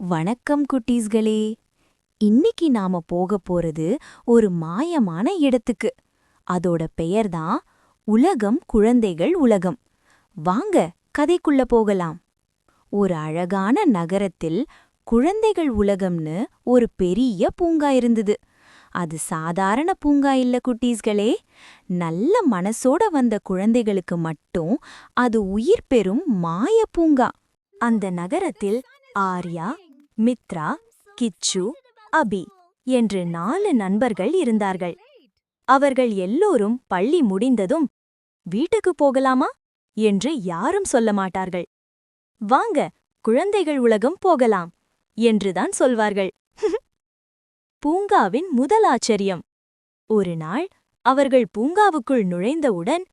வணக்கம் குட்டீஸ்களே. இன்னைக்கு நாம போக போறது ஒரு மாயமான இடத்துக்கு. அதோட பெயர்தான் உலகம் குழந்தைகள் உலகம். வாங்க கதைக்குள்ள போகலாம். ஒரு அழகான நகரத்தில் குழந்தைகள் உலகம்னு ஒரு பெரிய பூங்கா இருந்தது. அது சாதாரண பூங்கா இல்ல குட்டீஸ்களே. நல்ல மனசோட வந்த குழந்தைகளுக்கு மட்டும் அது உயிர் பெறும் மாய பூங்கா. அந்த நகரத்தில் ஆர்யா, மித்ரா, கிச்சு, அபி என்று 4 நண்பர்கள் இருந்தார்கள். அவர்கள் எல்லோரும் பள்ளி முடிந்ததும் வீட்டுக்கு போகலாமா என்று யாரும் சொல்ல மாட்டார்கள். வாங்க குழந்தைகள் உலகம் போகலாம் என்றுதான் சொல்வார்கள். பூங்காவின் முதல் ஆச்சரியம். ஒரு நாள் அவர்கள் பூங்காவுக்குள் நுழைந்தவுடன்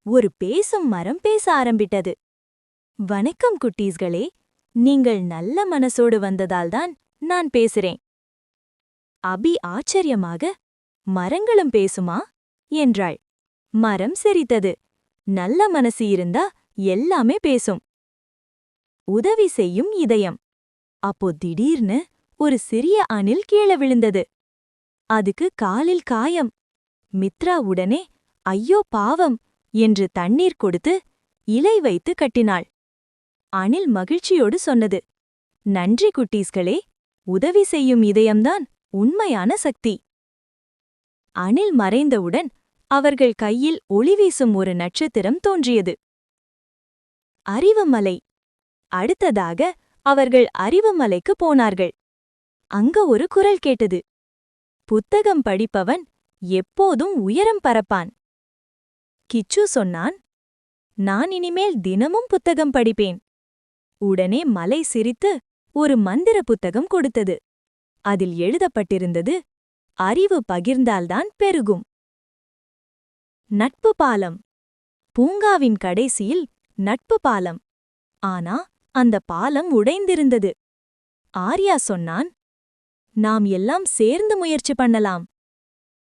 ஒரு பேசும் மரம் பேச ஆரம்பிட்டது. வணக்கம் குட்டீஸ்களே, நீங்கள் நல்ல மனசோடு வந்ததால்தான் நான் பேசுறேன். அபி ஆச்சரியமாக, மரங்களும் பேசுமா என்றாள். மரம் சிரித்தது. நல்ல மனசு இருந்தா எல்லாமே பேசும். உதவி செய்யும் இதயம். அப்போ திடீர்னு ஒரு சிறிய அணில் கீழே விழுந்தது. அதுக்கு காலில் காயம். மித்ரா உடனே ஐயோ பாவம் என்று தண்ணீர் கொடுத்து இலை வைத்து கட்டினாள். அணில் மகிழ்ச்சியோடு சொன்னது, நன்றி குட்டீஸ்களே, உதவி செய்யும் இதயம்தான் உண்மையான சக்தி. அணில் மறைந்தவுடன் அவர்கள் கையில் ஒளி வீசும் ஒரு நட்சத்திரம் தோன்றியது. அறிவுமலை. அடுத்ததாக அவர்கள் அறிவுமலைக்கு போனார்கள். அங்க ஒரு குரல் கேட்டது. புத்தகம் படிப்பவன் எப்போதும் உயரம் பறப்பான். கிச்சு சொன்னான், நான் இனிமேல் தினமும் புத்தகம் படிப்பேன். உடனே மலை சிரித்து ஒரு மந்திர புத்தகம் கொடுத்தது. அதில் எழுதப்பட்டிருந்தது, அறிவு பகிர்ந்தால்தான் பெருகும். நட்பு பாலம். பூங்காவின் கடைசியில் நட்பு பாலம். ஆனா அந்த பாலம் உடைந்திருந்தது. ஆர்யா சொன்னான், நாம் எல்லாம் சேர்ந்து முயற்சி பண்ணலாம்.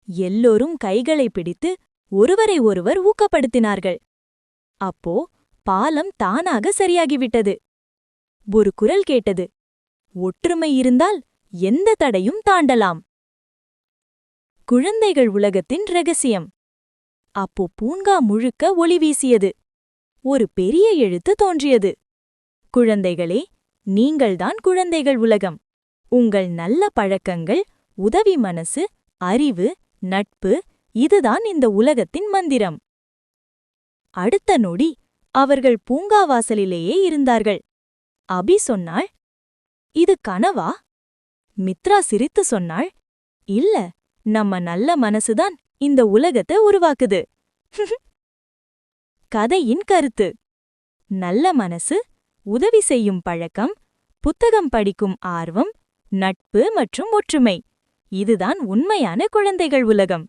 எல்லோரும் கைகளை பிடித்து ஒருவரை ஒருவர் ஊக்கப்படுத்தினார்கள். அப்போ பாலம் தானாக சரியாகிவிட்டது. ஒரு குரல் கேட்டது, ஒற்றுமை இருந்தால் எந்த தடையும் தாண்டலாம். குழந்தைகள் உலகத்தின் ரகசியம். அப்போ பூங்கா முழுக்க ஒளி வீசியது. ஒரு பெரிய எழுத்து தோன்றியது. குழந்தைகளே, நீங்கள்தான் குழந்தைகள் உலகம். உங்கள் நல்ல பழக்கங்கள், உதவி மனசு, அறிவு, நட்பு, இதுதான் இந்த உலகத்தின் மந்திரம். அடுத்த நொடி அவர்கள் பூங்காவாசலிலேயே இருந்தார்கள். அபி சொன்னாள், இது கனவா? மித்ரா சிரித்து சொன்னாள், இல்ல, நம்ம நல்ல மனசுதான் இந்த உலகத்தை உருவாக்குது. கதையின் கருத்து. நல்ல மனசு, உதவி செய்யும் பழக்கம், புத்தகம் படிக்கும் ஆர்வம், நட்பு மற்றும் ஒற்றுமை, இதுதான் உண்மையான குழந்தைகள் உலகம்.